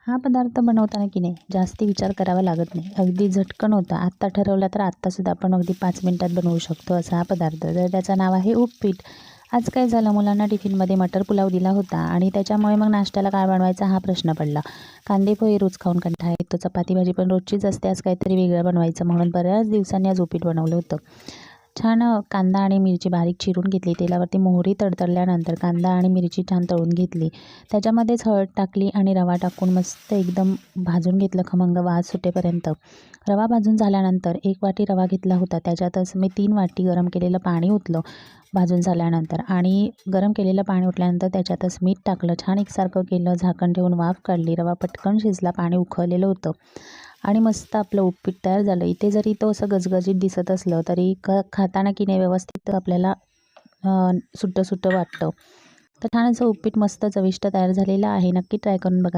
हा पदार्थ बनवताना की नाही जास्ती विचार करावा लागत नाही, अगदी झटकन होता. आत्ता ठरवला तर आत्तासुद्धा आपण अगदी 5 मिनिटात बनवू शकतो असा हा पदार्थ. तर त्याचं नाव आहे उपीट. आज काय झालं, मुलांना टिफिनमध्ये मटर पुलाव दिला होता आणि त्याच्यामुळे मग नाश्त्याला काय बनवायचा हा प्रश्न पडला. कांदे पोहे रोज खाऊन कंटाळा येतो, चपाती भाजी पण रोजचीच असते, आज काहीतरी वेगळं बनवायचं म्हणून बऱ्याच दिवसांनी आज उपीट बनवलं होतं. छान कांदा आणि मिरची बारीक चिरून घेतली. तेलावरती मोहरी तडतडल्यानंतर कांदा आणि मिरची छान तळून घेतली. त्याच्यामध्येच हळद टाकली आणि रवा टाकून मस्त एकदम भाजून घेतलं खमंग वास सुटेपर्यंत. रवा भाजून झाल्यानंतर 1 वाटी रवा घेतला होता. त्याच्यातच मी 3 वाटी गरम केलेलं पाणी ओतलं भाजून झाल्यानंतर आणि गरम केलेलं पाणी ओतल्यानंतर त्याच्यातच मीठ टाकलं. छान एकसारखं केलं, झाकण ठेवून वाफ काढली. रवा पटकन शिजला, पाणी उकळलेलं होतं आणि मस्त आपलं उपीट तयार झालं. इथे जरी तो असं गजगजीत दिसत असलं तरी खाताना की नाही व्यवस्थित आपल्याला सुट्टं सुट्टं वाटतं. तर छान असं उपीट मस्त चविष्ट तयार झालेलं आहे. नक्की ट्राय करून बघा.